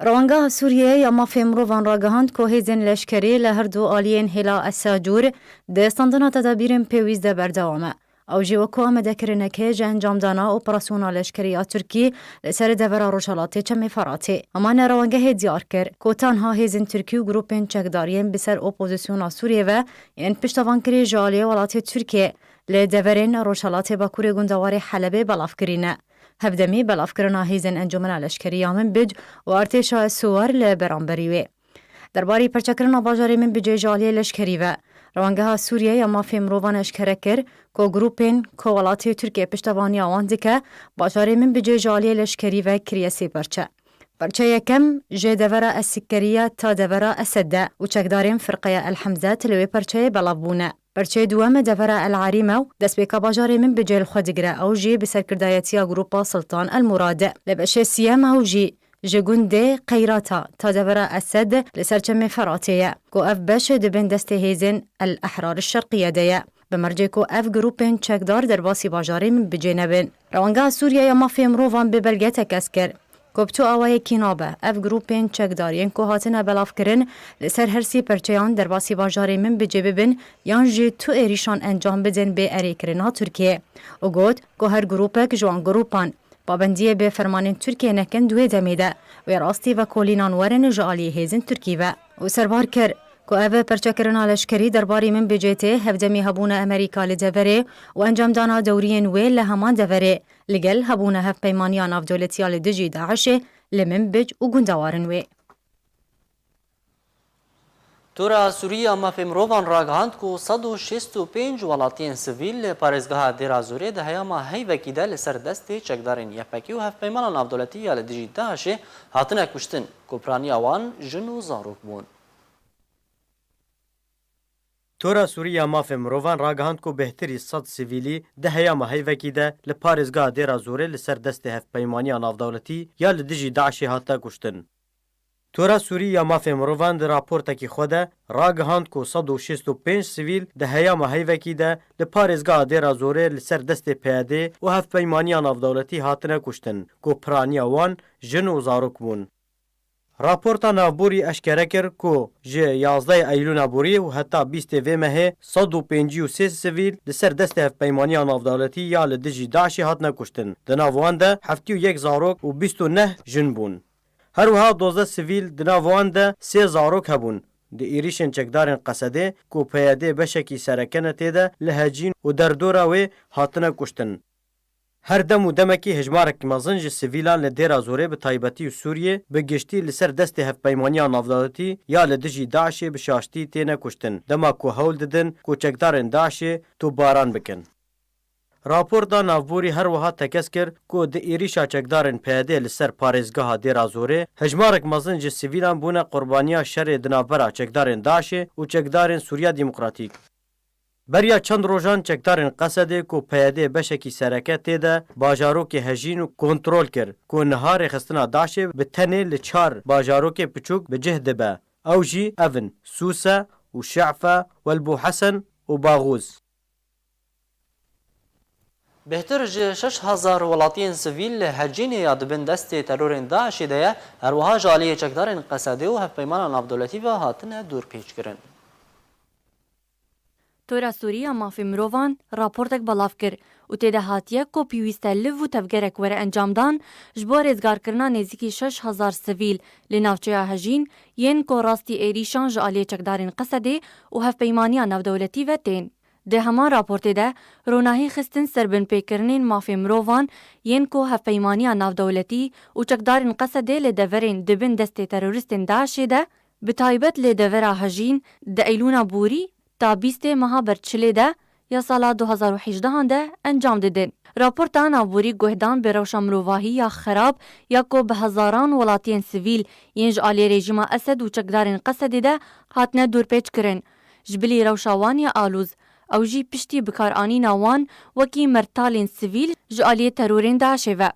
Rawangeha Sûriye ya mafê mirovan ragihand ku hêzên leşkerî li her du aliyên Hêla Essadûr di standina tedabîrên pêwîst de berdewam e. Ew jî wekû amadekirinekê ji encamdana operasyona leşkeriya Tirkî li serê devera Rojhilatê Çemê Feratê. Emane rawangehê diyar kir ku tenha hêzên Tirkî û grupên çekdariyên bi ser opozisyona Sûriye ve yên piştevankirî ji aliyê welatê Tirkiye li deverên Rojhilatê Bakurê gundewarê Helebê belavkirîne. Hevdemî belavkirina hêzên encûmena leşkeriya Minbij û artêşa Suwar li beramberî wê. Derbarî perçekirina bajarê Minbijê ji aliyê leşkerî ve Rawangeha Sûriye ya mafê mirovan eşkere kir ku grupên ku welatê Tirkiye piştevaniya wan dike bajarê Minbijê ji aliyê leşkerî ve kiriye sê perçe. Perçe yekem ji devera Esîkeriya ta devera Esed de û çekdarên firqeya El Hemzet li wê perçeyê belav bûne. Perçeyê dûem devera El Arîmew destpêka bajarê Minbijê li xwe digire ew jî bi serkirdayetiya grupa Sultan El Murad e. Li beşê sîyem ew jî ji gundê Qeyrata ta devera Esed li ser Çemê Feratê ye ku ev beş dibin destê hêzên El Ehrar Şerqiyê de ye. Bi mercê ku ev grupên çekdar derbasî bajarê Minbijê nebin. Rawangeha Sûriye ya mafê mirovan bi belge tekez kir. Koptu awayekî nabe ev grupên çekdariyên ku hatine belavkirin li ser her sî perçeyan derbasî bajarê Minbijê bibin yan jî tu êrîşan encam bidin bê erêkirina Tirkiye. û got ku her grupek ji wan grupan pabendiyê bê fermanên Tirkiye nekin duê demê de wê rastî vekolînan werin ji aliyê hêzên Tirkî ve. û serbar kir ku ev perçekirina leşkerî derbarî Minbijê tê hevdemî hebûna Amerîka li deverê û encamdana dewriyên wê li heman deverê li gel hebûna hevpeymaniya navdewletiya li dijî Daişê li Minbij û gundewarên wê. Tora Sûriya mafê mirovan ragihand ku 165 welatiyên sivîl li parêzgeha Dêra Zûrê di heyama heyvekî de li ser destê çekdarên yekpekî û hevpeymana navdewletî ya li dijî Daişê hatine kuştin. Kopraniya wan jin û zarok bûn. Tora Sûriya mafê mirovan ragihand ku bêhtirî 100 sivîlî di heyama heyvekî de li parêzgeha Dêra Zûrê li ser destê hevpeymaniya navdewletî ya li dijî Daişê hatine kuştin. Tora Sûriya mafê mirovan di raportekî xwe de ragihand ku 165 sivîl di heyama heyvekî de li parêzgeha Dêra Zûrê li ser destê PYD û hevpeymaniya navdewletî hatine kuştin ku piraniya wan jin û zarok bûn. Raporta navborî eşkere kir ku ji 11 Eylûna borî û heta 20 vê mehê 153 sivîl li ser destê hevpeymaniya navdewletî ya li dijî Daişê hatine kuştin. Di nav wan de 71 zarok û 29 jin bûn. Her wiha 12 sivîl di nav wan de 3 zarok hebûn. Di êrişên çekdarên Qesedê ku PYD beşekî serekene tê de li Hecîn û derdora wê hatine kuştin. Her dem û demekî hejmarekî mezin ji sivîlan li Dêra Zûrê bi taybetî û Sûriyê bi giştî li ser destê hevpeymaniya navdewletî ya li dijî Daişê bi şaştî têne kuştin. Dema ku hewl didin ku çekdarên Daişê tûbaran bikin. Raporda navborî her wiha tekez kir ku di êrişa çekdarên PYD li ser parêzgeha Dêra Zûrê hejmarek mezin ji sivîlan bûne qurbaniya şerê di navbera çekdarên Daişê û çekdarên Sûriya Demokratîk. بریا چند روژان چکدارên Qesedê ku peyedê beşekî sereke têde bajarokê hejîn û kontrol kir ku niharê xistina Daişê bi tenê li 4 bajarokê piçûk bi cih dibe. Ew jî ev in Sûse û Şeعفه, Welbûhesen û Baغûz. بهتر جه 6000 ولاتین سیویل هجین یا دبن دست ترورین داعشی ده هر وها جالی چکدارین قصدی و هفپیمان نافدولتی و هاتن دور پیچ کرن. تورا سووریا مافی مرۆڤان راپۆرتێک بەڵاو کرد و تێدا هاتیە کۆ پێویستە لڤ و تەفگەرێک وەرە ئەنجامدان ji بۆ رێزگارکردنا نێزیکی 6000 سڤیل لە ناوچەیە هەژین یەن کۆڕاستی عێریشان ji aliyê çekdarên Qesedê û hevpeymaniya navdewletî ve tên. Di heman raportê de ronahî xistin ser binpêkirinên mafê mirovan yên ku hevpeymaniya navdewletî û çekdarên Qesedê lê deverên dibin destê teroristên Daişê de bi taybet lê devera hejîn di eylûna borî ta 20 meha berçilê de ya sala 2018 de encam didin. Raporta navborî guhdan bi rewşa mirovahî ya xerab ya ku bi hezaran welatiyên sivîl yên ji aliyê rejîma Esed û çekdarên Qesedê de hatine dûrpêç kirin. Ji bilî rewşa wan ya alûz ew jî piştî bikaranîna wan wekî mertalên sivîl ji aliyê terorên Daişê ve.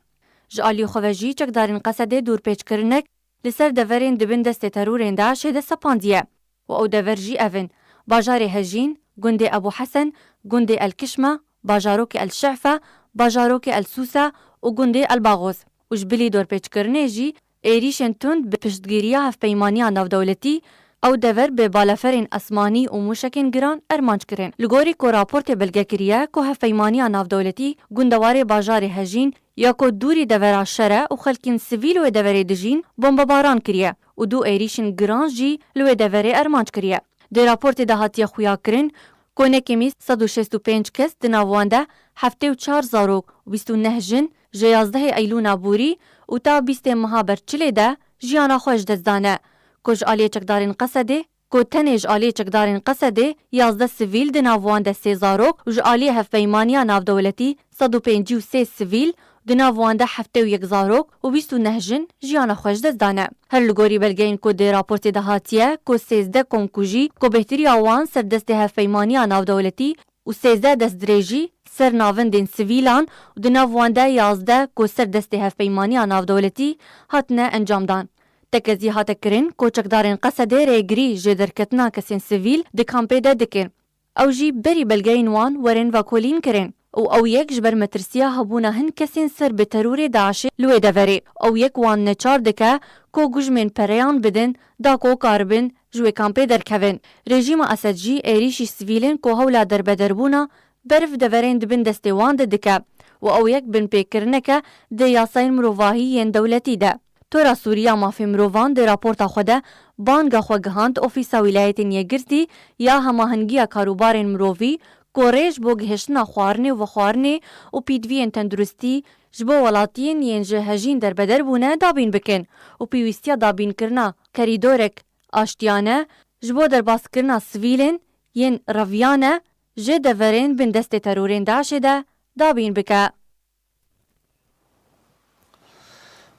Ji aliyê xwe ve jî çekdarên Qesedê dûrpêçkirinek li ser deverên dibin destê terorên Daişê de sepandiye û ew dever jî ev in bajarê Hejîn, gundê Ebu Hesen, gundê El-Kişme, bajarokê El-Şeعفه, bajarokê El-Sûse û gundê El-Baغûz. û ji bilî dûrpêçkirinê jî êrîşên tund bi piştgiriya hevpeymaniya navdewletî ew dever bê balaferên esmanî û mûşekên giran ermanc kirin. Li gorî ku raportê belgekiriye ku hevpeymaniya navdewletî gundewarê bajarê Hejîn ya ku dûrî devera şere û xelkên sivîl wê deverê dijîn bombebaran kiriye û du êrîşên giran jî li wê deverê ermanc kiriye. Di raportê de hatiye xuyakirin ku nekemî 165 kes di nav wan de 74 zarok û 29 jin ji 11 eylûna borî û ta 20 meha berçilê de jiyana xwe ji dest dane. Ku ji aliyê çekdarên Qesedê ku tenê ji aliyê çekdarên Qesedê 11 sivîl di nav wan de 3 zarok û ji aliyê hevpeymaniya navdewletî 153 sivîl di nav wan de 71 zarok û 29 jin jiyana xwe ji dest dane. Her li gorî belgeyên ku di raportê de hatiye ku 13 kom ku jî ku bêhteriya wan ser destê hevpeymaniya navdewletî û 13 destdirêjî ser navendên sivîlan û di nav wan de 11 ku ser destê hevpeymaniya navdewletî hatine encamdan. Tekezî hate kirin ku çekdarên Qesedê rêgirî ji derketina kesên sivîl di kampê de dikin. Ew jî berî belgeyên wan werin vekolîn kirin. û ew yek ji ber metirsiya hebûna hin kesên ser bi terorê Daişê li wê deverê. Ew yek wan neçar dike ku gujmên pereyan bidin da ku karibin ji wê kampê derkevin. Rejîma Esed jî êrîşî sivîlên ku hewla derbederbûna berf deverên dibin destê wan de dike û ew yek binpêkirineke di yasayên mirovahî yên dewletî de. Tora Sûriya mafê mirovan di raporta xwe de banga xwe gihand Ofîsa Wîlayetên Yekgirtî ya hemahengiya karûbarên mirovî ku rêj bo gihiştina xwarinê û vexwarinê û pîdviyên tenduristî ji bo welatiyên yên ji hejîn derbeder bûne dabîn bikin û pêwîstiya dabînkirina kerîdorek aştiyane ji bo derbaskirina sivîlên yên reviyane ji deverên bin destê terorên Daişê de dabîn bike.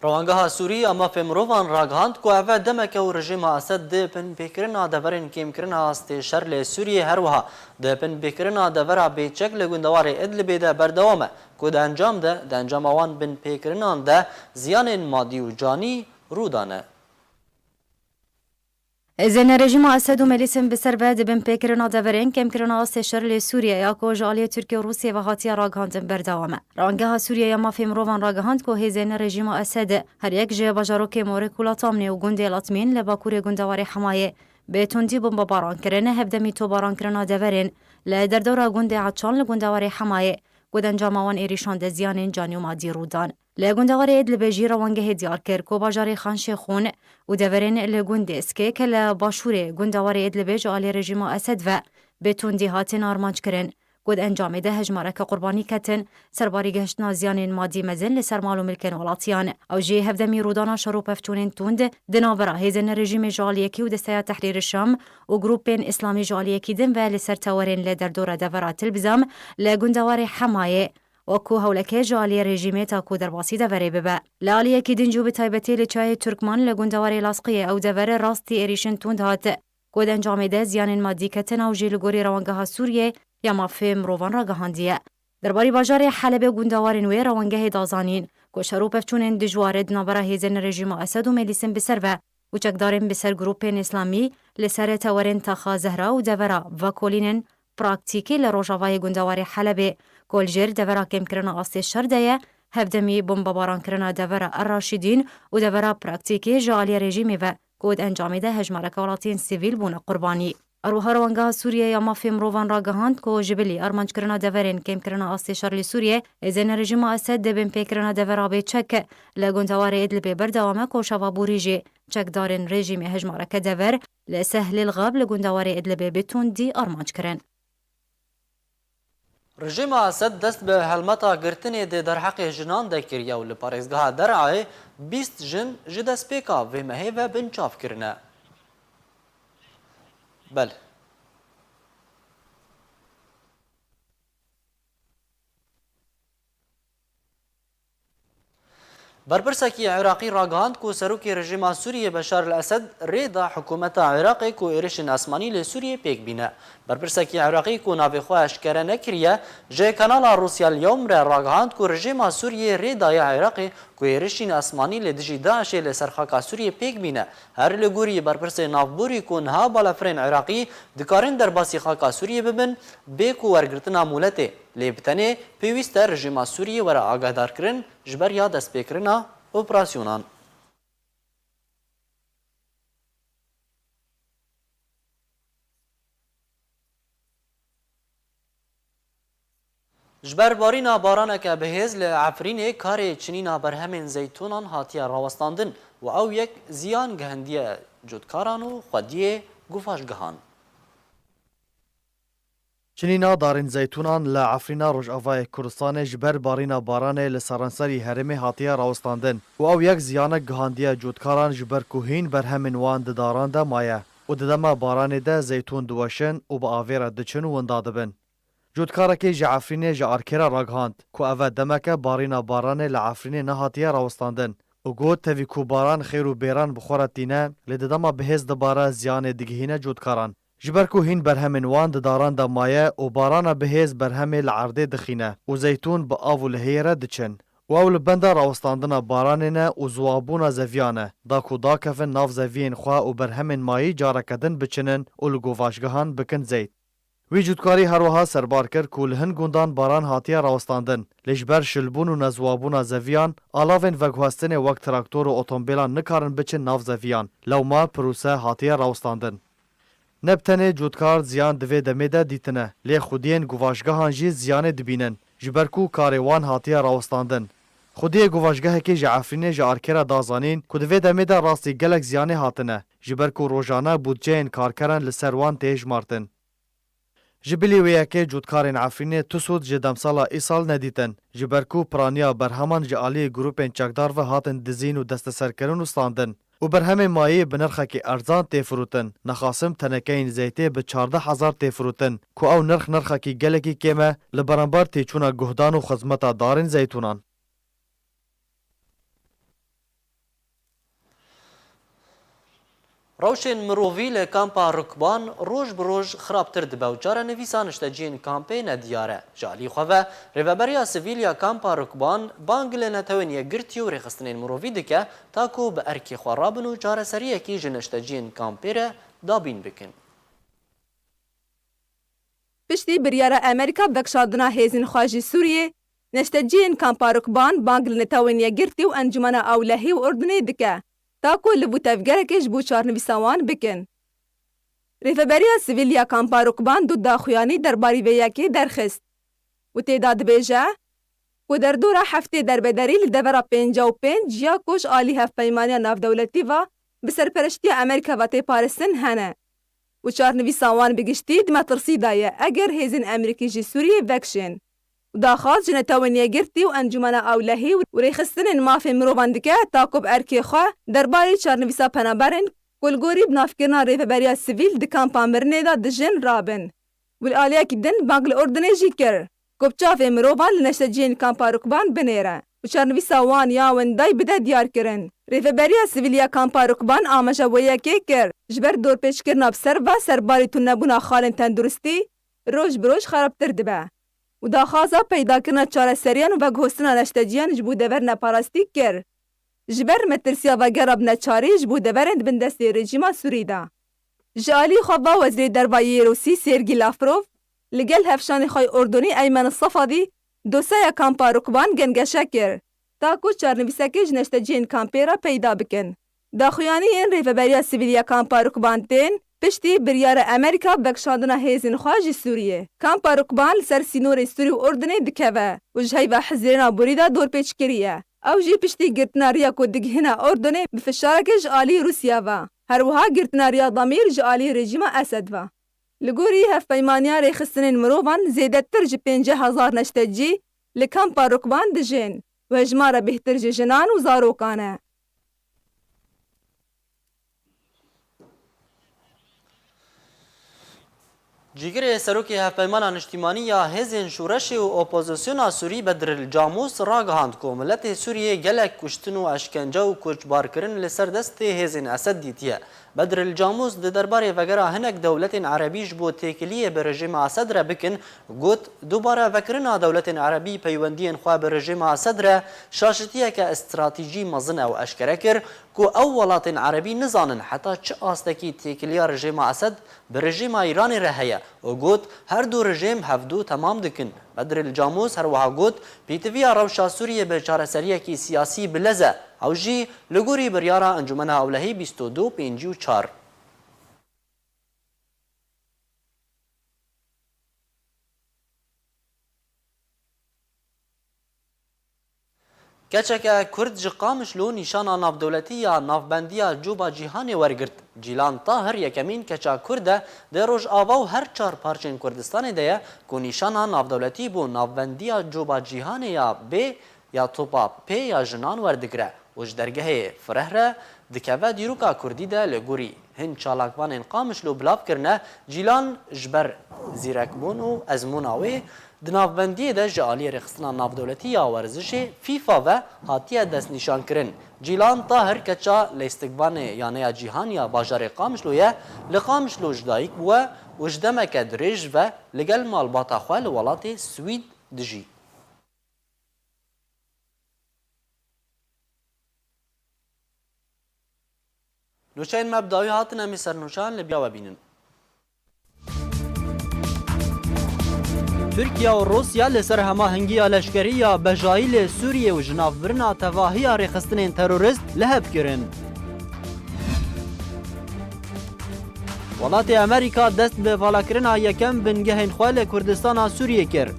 Rawanggeha Sûriya mafê mirovan ragihand ku ev demeke û rejîma Esed di pinpêkirina deverên kêmkirina stêşer lê Sûriyê her wiha di pinpêkirina devera bêçek li gundewarê Idlibê de berdewam e ku di encama wan binpêkirinan de ziyanên madî û canî rûdane. Êzên rejîma Esed û Melîsên bi ser ve dibin pêkirina deverên kêmkirina stêşer lê Sûriyeyê ku ji aliyê Tirkiye û Rûsyê ve hatiye ragihandin berdewam e. Rawanggeha Sûriyeyê mafê mirovan ragihand ku hêzên rejîma Esed her yek ji bajarokê Morik û Latamnê û gundê Latmîn li bakurê gundewarê Hemayê bê tundî bombebaran kirin hevdemî tobaраnkirina deverên li derdora gundê Heçan li gundewarê Hemayê ku dencama wan êrîşan de ziyanên canî û madî rûdan. Li gundewarê Idlibê jî rawangehê diyar kir ku bajarê Xanşêxûn û deverên li gundê Skêk li başûrê gundewarê Idlibê ji aliyê rejîma Esed ve bê tundî hatin armanc kirin. ku di encamê de hejmareke qurbanî ketin serbarî gihiştina ziyanên madî mezin li ser mal û milkên welatiyan. Ew jî hevdemî rûdana şerûpevçûnên tund di navbera hêzên rejîmê ji aliyekî û desteya Tehrîrê Şam û grûpên İslamî ji aliyekî din ve li ser tewerên lê derdora devera Tilbizam li gundewarê Hemayê وەکو هەولەکەی ji aliyê rejîmê ta ku derbasî deverê bibe. Li aliyekî din cû bi taybetî li çayê Türkman li gundewarê Lasqiyê ew devere rastî êrîşin tund hat. Ku di encamê de ziyanên madî ketin ew jî li gorî rawanggeha Sûriyê یا مافی مروان را گهاندیه. درباری باجار حلب گوندوارین وی روانگه دازانین که شروع پفچونین دجوارد نابرا هیزن رژیم اسد و ملیسن بسر و چکدارن بسر گروپین اسلامی لسر تورین تخا زهرا و دورا و کولینن پراکتیکی لروجاوای گوندوار حلب کولجر دورا کم کرنا آستی شردیه هفدمی بمباران کرنا دورا الراشدین و دورا پراکتیکی جالی رژیمی و کود انجامیده هجمارک ولاتین سیویل بون قربانی. اروها روانگاه سوریه یا مافی مروان را گهاند که جبلی ارمانج کرنا دورین کم کرنا آستی شرلی سوریه ازن رژیم اسد دبن پی کرنا دورا به چک لگوندوار ادلب بردوامه که شوا بوریجی چک دارن رژیم هجمارک دور لسهل الغاب لگوندوار ادلب بتون دی ارمانج کرن. رژیم اسد دست به هلمتا گرتنی ده در حق جنان دکریه و لپارێزگەها دەرعێ 20 جن ji destpêka vê mehê ve bin çavkirine. بله. برپرسکی عراقی راگهاند کو سروکی رژیم سوریه بشار الاسد ریدا حکومت عراقی کو ایرشن اسمانی ل سوریه پیک بینه. برپرسکی عراقی کو ناوی خو اشکره نکریه جه کانال روسیا اليوم را راگهاند کو رژیم سوریه ریدا عراقی کو ایرشن اسمانی ل دجی داعش ل سرخاکا سوریه پیک بینه. هر لګوري برپرس نافبوري کو نه بالافرین عراقی دکارن در باسی خاکا سوریه ببن به کو ورګرتنا مولته لیبتنه پیوست رژیم سوریه ور آگادار کرن جبر یا دست پیکرنا اپراسیونان. جبر بارینا بارانک بهز لعفرین کار چنینا برهمین زیتونان هاتیا راوستاندن و او یک زیان گهندی جودکاران و خودی گفاش گهان. چنینا دارین زیتونان لعفرینا روجاوای کردستان جبر بارینا بارانه لسرانسری هرمه هاتیا راوستاندن و او یک زیانه گهاندی جودکاران جبر کوهین برهمین وان دداران ده مایه و ددما بارانه ده زیتون دوشن و با آویره دچن و اندادبن. جودکارکی جعفرینه جارکرا راگهاند که اوه دمکه بارینا بارانه لعفرینه نهاتیا راوستاندن و گوت تاوی کو باران خیر و بیران بخورتینه لددما بهز دباره زیان دیگهینه جودکاران. جبر کوهین برهمین وان دداران دا مایه و باران بهز برهمه لعرده دخینه و زیتون با آو لهیره دچن و اول بنده راوستاندن بارانینه و زوابون زویانه دا کو دا کفن ناف زوین خواه و برهمین مایی جارکدن بچنن و لگوفاشگهان بکن زیت. وی جودکاری هروها سربار کرد که لهن گوندان باران هاتیا راوستاندن لجبر شلبون و نزوابون زویان آلاوین وگوهستن وقت تراکتور و اتومبیلان نکارن بچن ناف زویان لو ما پروسه هاتیا راوستاندن. نبتنه جودکار زیان دوی دمیده دیتنه لی خودین گواشگاهان جی زیان دبینن جبرکو کاروان هاتیا راوستاندن. خودی گواشگاه که جعفرینه جارکرا دازانین که دوی دمیده راستی گلک زیانه هاتنه جبرکو روزانه بودجه کارکران لسروان تیج مارتن. جبلی ویا که جودکارین عفرینه تسود جدم سالا ایسال ندیتن جبرکو پرانیا برهمان جعالی گروپین چکدار و هاتن دزین و دست سرکرون و ستاندن و برهمه مایه بنرخه که ارزان تفروتن نخاسم تنکین زیته به 14,000 تفروتن که او نرخه که گلکی کمه لبرانبار تیچونا گهدان و خزمتا دارن زیتونان. روشن مرووی لکامپا رکبان روش بروش خرابتر دبه و جاره نویسانشت جین کامپی ندیاره. جالی خواه ریوبریا سویلیا کامپا رکبان بانگل نتوینیه گرتی و ریخستنین مرووی دکه تاکو به ارکی خوارابن و جاره سریه کی جنشت جین کامپی را دابین بکن. پشتی بریاره امریکا بکشادنا هیزین خواجی سوریه نشت جین کامپا رکبان بانگل نتوینیه گرتی و انجمن اولهی و اردنی دکه تاکو لبو تفگرکش بو چارنویساوان بکن. ریفبریا سویلیا کامپا رکبان دو داخویانی درباری ویاکی درخست و تعداد بیجه و در دورا هفته دربدری لدورا 55 یا کوش آلی هف پیمانی ناف دولتی و بسرپرشتی امریکا و تی پارستن هنه و چارنویساوان بگشتی دم ترسی دایه اگر هیزن امریکی جی سوریه وکشن و داخواست جنتاونیه گرتی و انجمن اولهی و ریخستن مافی مروواندکه تاکب ارکی خواه درباری چارنویسا پنابرن کلگوری بنافکرنا ریفبریا سویل د کامپامرنه دا دجن رابن والآلیا کی دن بانگل اردنه جی کر کبچافی مرووان لنشت جین کامپا رکبان بنیره و چارنویسا وان یاون دای بده دیار کرن. ریفبریا سویلیا کامپا رکبان آمجا ویا که کر جبر دور پیش کرنا بسر و سرباری تو نبونا خالن تندرستی روج بروج خرابتر دبه و daxwaza peydakirina çareseriyan û veguhostina leşteciyan ji bo deverine parastî kir. Ji ber metirsiya vegera bineçarî ji bo deverên dibin destê rejîma Sûrî de. Ji alî xwe Wezîrê Derbayê Rûsî Sergî Lavrov li gel hevşanê xwe Ordonî Eymen Safadî dosyeya kampa Rukban gengeşe kir. Ta ku çarnivîsekê ji neşteciyên kampê re peyda bikin. Daxuyaniyên rêveberiya sivîl ya kampa Rukban tên piştî biryara Amerîka vekşandina hêzên xwe ji Sûriyê. Kampa Rukban li ser sînorê Sûrî û Ordonê dikeve û ji heyva hezirêna borî de dorpêçkirî ye. Ew jî piştî girtina riya ku digihîna Ordonê bi fişarekê ji alî Rûsya ve. Her wiha girtina riya Damîr ji alî rejîma Esed ve. Li gorî hevpeymaniya rêxistinên mirovan zêdetir ji 50,000 neştecî li kampa Rukban dijîn û hejmara bêhtir ji jinan û zarokan e. Cîgirê Serokê Hevpeymana Niştîmanî ya hêzên şûreşê û opozisyona Sûrî Bedril Camus ragihand ku miletê Sûriyê gelek kuştin û eşkence û koçbarkirin li ser destê hêzên Esed dîtiye. Bedril Camus di derbarê vegera hinek dewletên Erebî ji bo têkiliyê bi rejîma Esed re bikin, got dubare vekirina dewletên Erebî peywendiyên xwe bi rejîma Esed re şaşitiyeke stratîjî mezin ew eşkere kir ku ew welatên Erebî nizanin heta çi astekî têkiliya rejîma Esed bi rejîma Îranê re heye û got her du rejîm hevdû temam dikin. Bedril Camus her wiha got pîtiviya rewşa Sûriyê bi çareseriyekî siyasî bileze ew jî li gorî biryara Encûmena Ewlehî 2254. Keçeke Kurd ji Qamişlo nîşana navdewletî ya navbendiya Cuba Cîhanê wergirt. Cîlan Tahir yekemîn keça Kurd e dê Rojava û her çar parçên Kurdistanê de ye ku nîşana navdewletî bû navbendiya Cuba Cîhanê ya B ya topa P ya jinan werdigire û ji dergehê fireh re dikeve dîroka Kurdî de li gorî hin çalakvanên Qamişlo bilav kirine. Cîlan ji ber zîrekbûn û ezmûna wê di navbendiyê de ji aliyê rêxistina navdewletî ya werzişê FIFA ve hatiye destnîşankirin. Cîlan Tahir keça lêstikvanê yaneya cîhan ya bajarê Qamişloye li Qamişlo ji dayîk bûye û ji demeke dirêj ve li gel malbata xwe li welatê Swîd dijî. Nûçeyên me bi dawî hatin em ê sernûçan li biya we bînin. Türkiye û Rusya li ser hemahengiya leşkerî ya bejayî lê Sûriyê û ji navbirina tevahiya rêxistinên terorist lihev kirin. Welatê Amerîka dest bi valakirina yekem bingehên xwe li Kurdistana Sûriyê kir.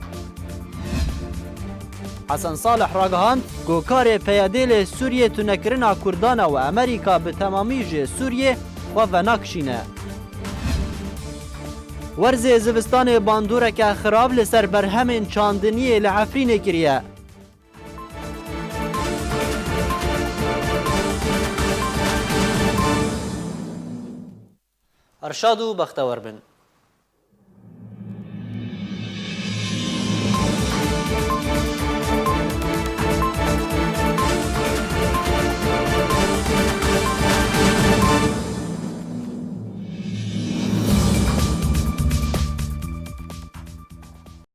Hasan Salih ragihand ku karê peyadê lê Sûriyê tunekirina Kurdan e û Amerîka bi temamî ji Sûriyê xwe venakişîne. Werzê zivistanê bandoreke xirab li ser berhemên çandiniyê li Efrînê kiriye. Erşad û bextewar bin.